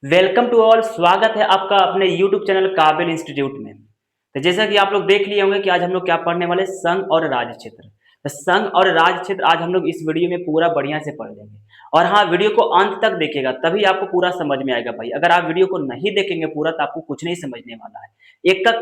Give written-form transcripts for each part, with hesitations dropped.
Welcome to all. स्वागत है आपका अपने यूट्यूब चैनल काबिल इंस्टीट्यूट में। तो जैसा कि आप लोग देख लिए होंगे कि आज हम लोग क्या पढ़ने वाले, संघ और राज्य क्षेत्र। तो संघ और राज्य क्षेत्र आज हम लोग इस वीडियो में पूरा बढ़िया से पढ़ लेंगे। और हाँ, वीडियो को अंत तक देखिएगा तभी आपको पूरा समझ में आएगा भाई। अगर आप वीडियो को नहीं देखेंगे पूरा तो आपको कुछ नहीं समझने वाला है। एक एक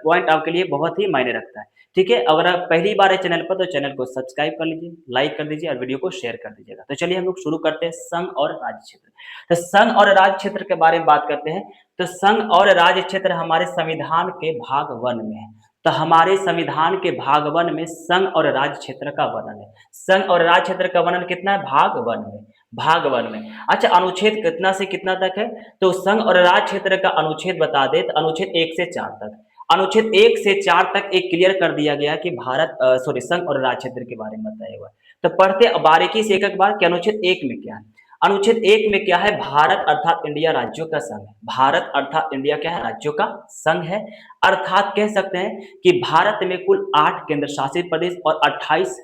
पॉइंट आपके लिए बहुत ही मायने रखता है। ठीक है, अगर आप पहली बार है चैनल पर तो चैनल को सब्सक्राइब कर लीजिए, लाइक कर दीजिए और वीडियो को शेयर कर दीजिएगा। तो चलिए हम लोग शुरू करते हैं संघ और राज्य क्षेत्र। तो संघ और राज्य क्षेत्र के बारे में बात करते हैं। तो संघ और राज्य क्षेत्र हमारे संविधान के भाग वन में है। तो हमारे संविधान के भाग वन में संघ और राज्य क्षेत्र का वर्णन है। संघ और राज्य क्षेत्र का वर्णन कितना है? भाग वन में। भाग वन में। अच्छा, अनुच्छेद कितना से कितना तक है? तो संघ और राज्य क्षेत्र का अनुच्छेद बता दे तो अनुच्छेद 1 से 4 तक। अनुच्छेद 1 से 4 तक एक क्लियर कर दिया गया कि भारत सॉरी संघ और राज्य क्षेत्र के बारे में बताया हुआ है। तो पढ़ते बारीकी से एक बार कि अनुच्छेद 1 में क्या है। अनुच्छेद 1 में क्या है? भारत अर्थात इंडिया राज्यों का संघ है। भारत अर्थात इंडिया क्या है? राज्यों का संघ है। अर्थात कह सकते हैं कि भारत में कुल 8 केंद्र शासित प्रदेश और 28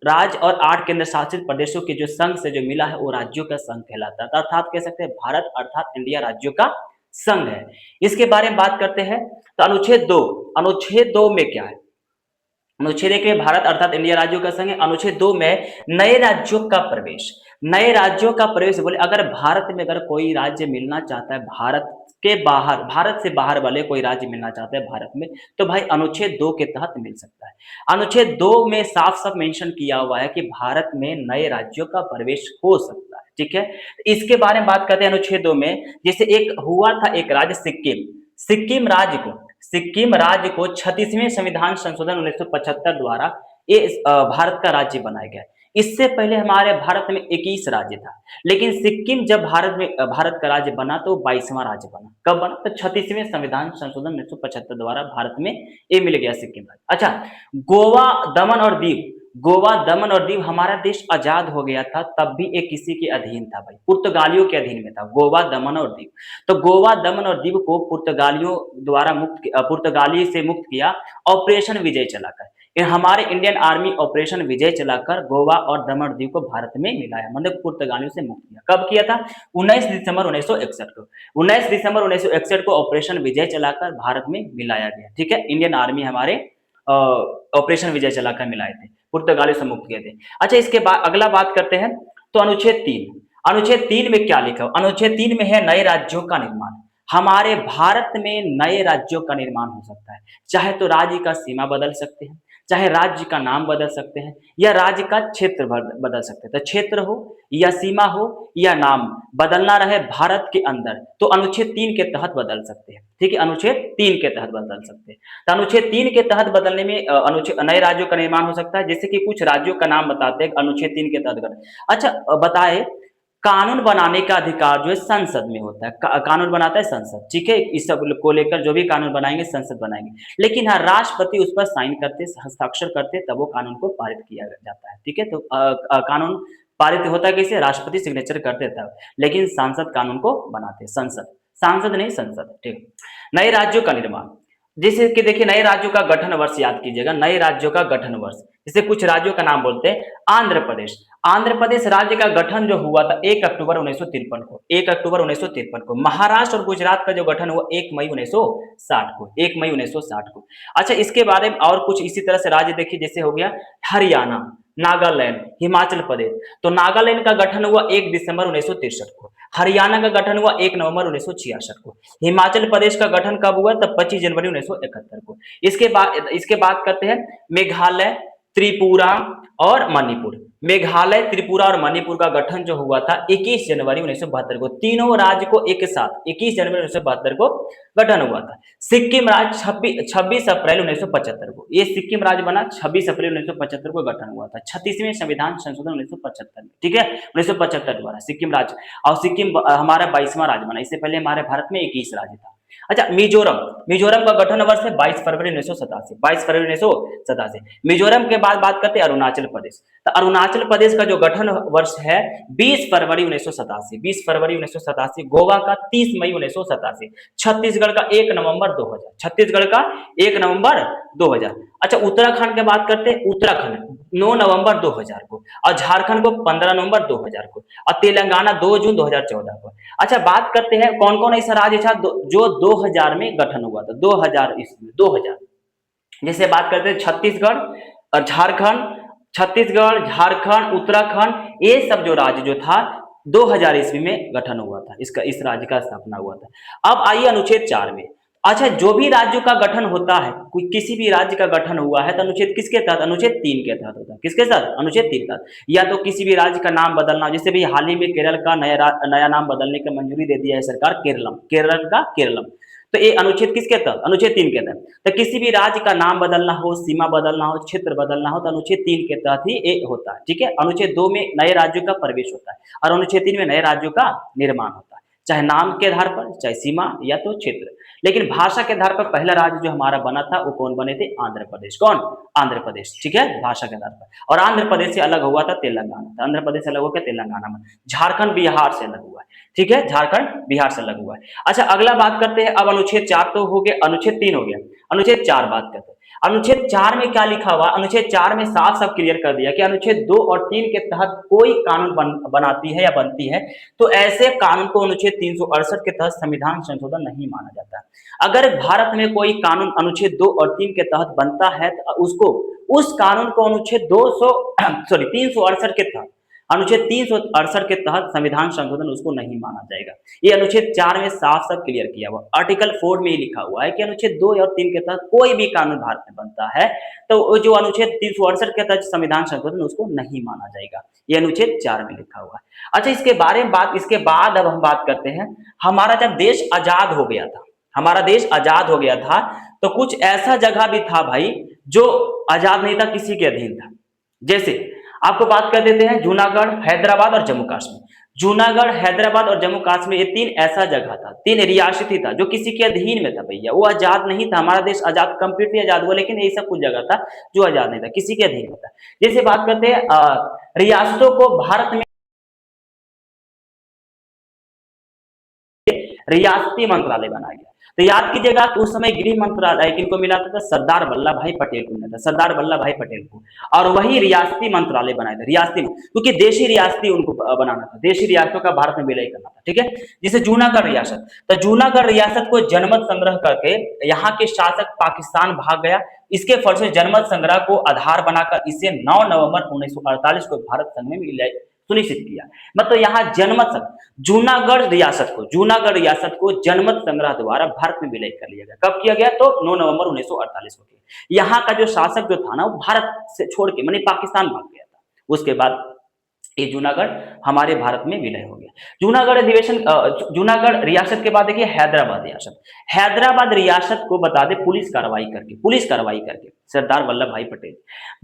राज्य और 8 केंद्र शासित प्रदेशों के जो संघ से जो मिला है वो राज्यों का संघ कहलाता है। तो अर्थात कह सकते हैं भारत अर्थात इंडिया राज्यों का संघ है। इसके बारे में बात करते हैं। तो अनुच्छेद 2 में क्या है? अनुच्छेद 1 में भारत अर्थात इंडिया राज्यों का संघ है। अनुच्छेद 2 में नए राज्यों का प्रवेश। नए राज्यों का प्रवेश बोले अगर भारत में अगर कोई राज्य मिलना चाहता है, भारत से बाहर वाले कोई राज्य मिलना चाहता है भारत में, तो भाई अनुच्छेद 2 के तहत मिल सकता है। अनुच्छेद 2 में साफ साफ मेंशन किया हुआ है कि भारत में नए राज्यों का प्रवेश हो सकता है। ठीक है, इसके बारे में बात करते हैं। अनुच्छेद 2 में जैसे एक हुआ था एक राज्य सिक्किम। सिक्किम राज्य को 36वें संविधान संशोधन 1975 द्वारा ये भारत का राज्य बनाया गया। इससे पहले हमारे भारत में 21 राज्य था, लेकिन सिक्किम जब भारत का राज्य बना तो 22वां राज्य बना। कब बना? तो 36वें संविधान संशोधन 1975 द्वारा भारत में ये मिल गया सिक्किम राज्य। अच्छा, गोवा दमन और दीव। हमारा देश आजाद हो गया था तब भी ये किसी के अधीन था भाई, पुर्तगालियों के अधीन में था गोवा दमन और दीव। तो गोवा दमन और दीव को पुर्तगाली से मुक्त किया ऑपरेशन विजय चलाकर। हमारे इंडियन आर्मी ऑपरेशन विजय चलाकर गोवा और दमन और दीव को भारत में मिलाया, मतलब पुर्तगालियों से मुक्त किया। कब किया था? 19 दिसंबर 1961 को। 19 दिसंबर 1961 को ऑपरेशन विजय चलाकर भारत में मिलाया गया। ठीक है, इंडियन आर्मी हमारे ऑपरेशन विजय चलाकर मिलाए थे, पुर्तगालियों से मुक्त किए थे। अच्छा, इसके बाद अगला बात करते हैं। तो अनुच्छेद 3 में क्या लिखा? अनुच्छेद 3 में है नए राज्यों का निर्माण। हमारे भारत में नए राज्यों का निर्माण हो सकता है, चाहे तो राज्य का सीमा बदल सकते हैं, चाहे राज्य का नाम बदल सकते हैं, या राज्य का क्षेत्र बदल सकते हैं। तो क्षेत्र हो या सीमा हो या नाम बदलना रहे भारत के अंदर तो अनुच्छेद 3 के तहत बदल सकते हैं। ठीक है, अनुच्छेद 3 के तहत बदल सकते हैं। तो अनुच्छेद 3 के तहत बदलने में अनुच्छेद नए राज्यों का निर्माण हो सकता है। जैसे कि कुछ राज्यों का नाम बताते हैं अनुच्छेद 3 के तहत। अच्छा, बताए कानून बनाने का अधिकार जो है संसद में होता है। कानून बनाता है संसद। ठीक है, इस सब को लेकर जो भी कानून बनाएंगे संसद बनाएंगे, लेकिन हाँ राष्ट्रपति उस पर साइन करते, हस्ताक्षर करते, तब वो कानून को पारित किया जाता है। ठीक है, तो कानून पारित होता है कैसे? राष्ट्रपति सिग्नेचर करते तब, लेकिन सांसद कानून को बनाते, संसद, सांसद नहीं संसद। ठीक। नए राज्यों का निर्माण, जैसे कि देखिए नए राज्यों का गठन वर्ष याद कीजिएगा। नए राज्यों का गठन वर्ष, जैसे कुछ राज्यों का नाम बोलते हैं। आंध्र प्रदेश राज्य का गठन जो हुआ था 1 अक्टूबर 1953 को। 1 अक्टूबर 1953 को। महाराष्ट्र और गुजरात का जो गठन हुआ 1 मई 1960 को। 1 मई 1960 को। अच्छा, इसके बारे में और कुछ इसी तरह से राज्य देखिए, जैसे हो गया हरियाणा, नागालैंड, हिमाचल प्रदेश। तो नागालैंड का गठन हुआ 1 दिसंबर 1963 को। हरियाणा का गठन हुआ 1 नवंबर 1966 को। हिमाचल प्रदेश का गठन कब हुआ? तब 25 जनवरी 1971 को। इसके बाद करते हैं मेघालय, त्रिपुरा और मणिपुर। मेघालय, त्रिपुरा और मणिपुर का गठन जो हुआ था 21 जनवरी 1972 को। तीनों राज्य को एक साथ 21 जनवरी 1972 को गठन हुआ था। सिक्किम राज्य 26 अप्रैल 1975 को। ये सिक्किम राज्य बना 26 अप्रैल 1975 को गठन हुआ था 36वें संविधान संशोधन 1975 में। ठीक है, 1975 द्वारा सिक्किम राज्य, और सिक्किम हमारा 22वां राज्य बना। इससे पहले हमारे भारत में 21 राज्य था। अच्छा, मिजोरम का गठन वर्ष है 22 फरवरी 1987। 22 फरवरी 1987। मिजोरम के बाद बात करते हैं अरुणाचल प्रदेश। तो अरुणाचल प्रदेश का जो गठन वर्ष है 20 फरवरी 1987। 20 फरवरी 1987। गोवा का 30 मई 1987। छत्तीसगढ़ का 1 नवंबर 2000। छत्तीसगढ़ का 1 नवंबर 2000। अच्छा, उत्तराखंड की बात करते हैं, उत्तराखंड 9 नवंबर 2000 को, और झारखंड को 15 नवंबर 2000 को, और तेलंगाना 2 जून 2014 को। अच्छा, बात करते हैं कौन कौन ऐसा राज्य था जो 2000 में गठन हुआ था, 2000 ईस्वी में, 2000। जैसे बात करते हैं छत्तीसगढ़ और झारखंड, छत्तीसगढ़, झारखंड, उत्तराखंड, ये सब जो राज्य जो था 2000 ईस्वी में गठन हुआ था, इसका इस राज्य का स्थापना हुआ था। अब आइए अनुच्छेद 4 में। अच्छा, जो भी राज्यों का गठन होता है, कोई किसी भी राज्य का गठन हुआ है तो अनुच्छेद किसके तहत, अनुच्छेद 3 के तहत होता है। किसके तहत, अनुच्छेद 3 तहत। या तो किसी भी राज्य का नाम बदलना, जैसे भी हाल ही में केरल का नया नाम बदलने की मंजूरी दे दिया है सरकार, केरलम, केरल का केरलम। तो ये अनुच्छेद किसके तहत, अनुच्छेद 3 के तहत। तो किसी भी राज्य का नाम बदलना हो, सीमा बदलना हो, क्षेत्र बदलना हो, तो अनुच्छेद 3 के तहत ही ये होता है। ठीक है, अनुच्छेद 2 में नए राज्यों का प्रवेश होता है, और अनुच्छेद 3 में नए राज्यों का निर्माण होता है, चाहे नाम के आधार पर, चाहे सीमा या तो क्षेत्र। लेकिन भाषा के आधार पर पहला राज्य जो हमारा बना था वो कौन बने थे, आंध्र प्रदेश। कौन, आंध्र प्रदेश। ठीक है, भाषा के आधार पर। और आंध्र प्रदेश से अलग हुआ था तेलंगाना, आंध्र प्रदेश से अलग होकर तेलंगाना में। झारखंड बिहार से अलग हुआ है। ठीक है, झारखंड बिहार से अलग हुआ है। अच्छा, अगला बात करते हैं, अब अनुच्छेद 4 तो हो गया, अनुच्छेद 3 हो गया, अनुच्छेद 4 बात करते हैं। अनुच्छेद 4 में क्या लिखा हुआ, अनुच्छेद 4 में साफ साफ क्लियर कर दिया कि अनुच्छेद 2 और 3 के तहत कोई कानून बनाती है या बनती है तो ऐसे कानून को अनुच्छेद 368 के तहत संविधान संशोधन नहीं माना जाता। अगर भारत में कोई कानून अनुच्छेद 2 और 3 के तहत बनता है तो उसको, उस कानून को अनुच्छेद 200 सॉरी 368 के तहत, अनुच्छेद 368 के तहत संविधान संशोधन उसको नहीं माना जाएगा। ये अनुच्छेद 4 में साफ साफ क्लियर किया हुआ, आर्टिकल 4 में ही लिखा हुआ है कि अनुच्छेद 2 और 3 के तहत कोई भी कानून भारत में बनता है तो जो अनुच्छेद 368 के तहत संविधान संशोधन उसको नहीं माना जाएगा। ये अनुच्छेद 4 में लिखा हुआ है। अच्छा, इसके बारे में बात, इसके बाद अब हम बात करते हैं, हमारा जब देश आजाद हो गया था, हमारा देश आजाद हो गया था तो कुछ ऐसा जगह भी था भाई जो आजाद नहीं था, किसी के अधीन था। जैसे आपको बात कर देते हैं, जूनागढ़, हैदराबाद और जम्मू कश्मीर। जूनागढ़, हैदराबाद और जम्मू कश्मीर, ये 3 ऐसा जगह था, 3 रियासत ही था जो किसी के अधीन में था भैया, वो आजाद नहीं था। हमारा देश आजाद, कंप्लीटली आजाद हुआ, लेकिन ऐसा कुछ जगह था जो आजाद नहीं था, किसी के अधीन में था। जैसे बात करते हैं रियासतों को भारत में रियासती मंत्रालय बनाया गया। तो याद कीजिएगा कि उस समय गृह मंत्रालय किनको मिला था, सरदार वल्लभ भाई पटेल को मिला था, सरदार वल्लभ भाई पटेल को। और वही रियासती मंत्रालय बनाया था, रियासती, क्योंकि देशी रियासती उनको बनाना था, देशी रियासतों का भारत में विलय करना था। ठीक है, जैसे जूनागढ़ रियासत, तो जूनागढ़ रियासत को जनमत संग्रह करके यहाँ के शासक पाकिस्तान भाग गया। इसके फल से जनमत संग्रह को आधार बनाकर इसे 9 नवंबर 1948 को भारत संघ में विलय सुनिश्चित किया। मतलब यहाँ जनमत संघ, जूनागढ़ रियासत को जनमत संग्रह द्वारा भारत में विलय कर लिया गया। कब किया गया, तो 9 नवंबर 1948 को किया। यहाँ का जो शासक जो था ना वो भारत से छोड़ के माने पाकिस्तान भाग गया था। उसके बाद ये जूनागढ़ हमारे भारत में विलय हो गया। जूनागढ़ अधिवेशन, जूनागढ़ रियासत के बाद देखिए हैदराबाद रियासत। हैदराबाद रियासत को बता दे पुलिस कार्रवाई करके, पुलिस कार्रवाई करके सरदार वल्लभ भाई पटेल,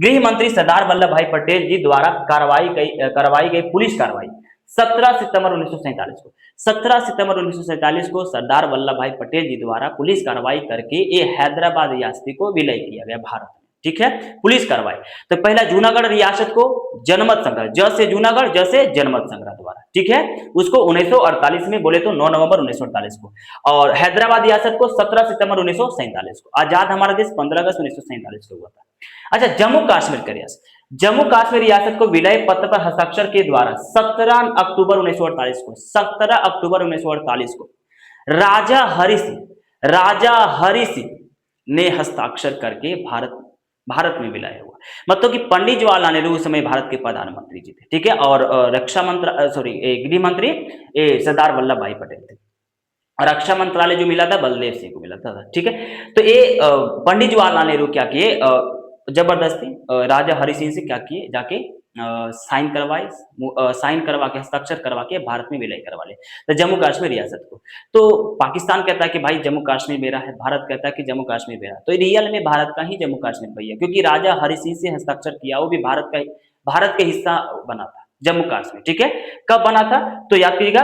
गृह मंत्री सरदार वल्लभ भाई पटेल जी द्वारा करवाई गई पुलिस कार्रवाई 17 सितंबर 1947 को, 17 सितंबर 1947 को सरदार वल्लभ भाई पटेल जी द्वारा पुलिस कार्रवाई करके ये हैदराबाद रियासत को विलय किया गया भारत में। ठीक है, पुलिस कार्रवाई। तो पहला जूनागढ़ रियासत को जनमत संग्रह, ज से जूनागढ़, ज से जनमत संग्रह द्वारा, ठीक है, उसको 1948 में बोले तो 9 नवंबर 1948 को, और हैदराबाद रियासत को 17 सितंबर 1947 को। आजाद हमारा देश 15 अगस्त 1947 को हुआ था। अच्छा, जम्मू कश्मीर का रियासत, जम्मू कश्मीर रियासत को विलय पत्र पर हस्ताक्षर के द्वारा 17 अक्टूबर 1948 को, 17 अक्टूबर 1948 को राजा हरि सिंह ने हस्ताक्षर करके भारत में विलय हुआ। मतलब कि पंडित जवाहरलाल नेहरू उस समय भारत के प्रधानमंत्री जी थे। ठीक है, और रक्षा मंत्री, सॉरी, गृह मंत्री सरदार वल्लभ भाई पटेल थे। रक्षा मंत्रालय जो मिला था बलदेव सिंह को मिला था। ठीक है, तो ये पंडित जवाहरलाल नेहरू क्या किए, जबरदस्ती राजा हरि सिंह से क्या किए, जाके साइन करवाए, साइन करवा के, हस्ताक्षर करवा के भारत में विलय करवा ले तो जम्मू कश्मीर रियासत को। तो पाकिस्तान कहता है कि भाई जम्मू कश्मीर मेरा है, भारत कहता है कि जम्मू कश्मीर मेरा है। तो रियल में भारत का ही जम्मू कश्मीर भैया, क्योंकि राजा हरि सिंह से हस्ताक्षर किया, वो भी भारत के हिस्सा बना था जम्मू कश्मीर। ठीक है, कब बना था तो याद कीजिएगा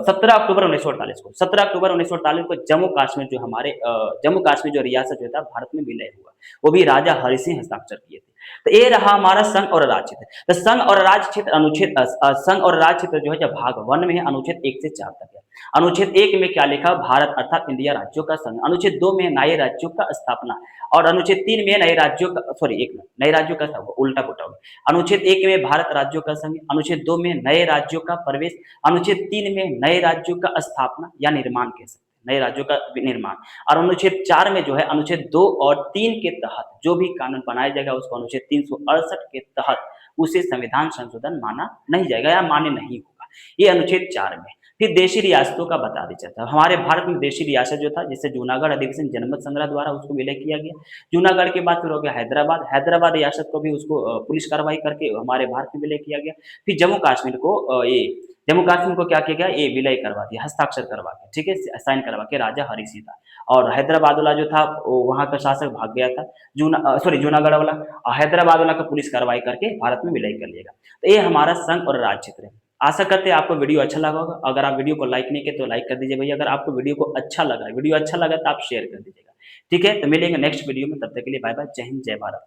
17 अक्टूबर 1948 को, 17 अक्टूबर 1948 को जम्मू कश्मीर जो हमारे जम्मू कश्मीर जो रियासत जो था भारत में विलय हुआ, वो भी राजा हरि सिंह हस्ताक्षर किए थे। तो ये रहा हमारा संघ और राज्य क्षेत्र। तो संघ और राज्य क्षेत्र अनुच्छेद, संघ और राज्य क्षेत्र जो है जब भाग 1 में है अनुच्छेद 1 से 4 तक है। अनुच्छेद 1 में क्या लिखा, भारत अर्थात इंडिया राज्यों का संघ। अनुच्छेद 2 में नए राज्यों का स्थापना, और अनुच्छेद 3 में नए राज्यों का, सॉरी एक मिनट, नए राज्यों का उल्टा पुल्टा हो गया। अनुच्छेद 1 में भारत राज्यों का संघ, अनुच्छेद 2 में नए राज्यों का प्रवेश, अनुच्छेद 3 में नए राज्यों का स्थापना या निर्माण कह सकते हैं, नए राज्यों का निर्माण, और अनुच्छेद 4 में जो है अनुच्छेद 2 और 3 के तहत जो भी कानून बनाया जाएगा उसको अनुच्छेद 368 के तहत उसे संविधान संशोधन माना नहीं जाएगा या मान्य नहीं होगा। ये अनुच्छेद 4 में। फिर देशी रियासतों का बता दी जाता है। हमारे भारत में देशी रियासत जो था, जिसे जूनागढ़ अधिवेशन जनमत संग्रह द्वारा उसको विलय किया गया। जूनागढ़ के बाद फिर हो गया हैदराबाद, हैदराबाद रियासत को भी उसको पुलिस कार्रवाई करके हमारे भारत में विलय किया गया। फिर जम्मू कश्मीर को ये जम्मू कश्मीर को क्या किया गया, ये विलय करवा दिया, हस्ताक्षर करवा के, ठीक है, साइन करवा के राजा हरि सिंह था। और हैदराबाद वाला जो था वहाँ का शासक भाग गया था, जूनागढ़ वाला, और हैदराबाद वाला का पुलिस कार्रवाई करके भारत में विलय कर लिएगा। तो ये हमारा संघ और राज्य क्षेत्र है। आशा करते हैं आपको वीडियो अच्छा लगा होगा। अगर आप वीडियो को लाइक नहीं किए तो लाइक कर दीजिए भैया। अगर आपको वीडियो अच्छा लगा तो आप शेयर कर दीजिएगा। ठीक है, तो मिलेंगे नेक्स्ट वीडियो में, तब तक के लिए बाय बाय, जय हिंद, जय भारत।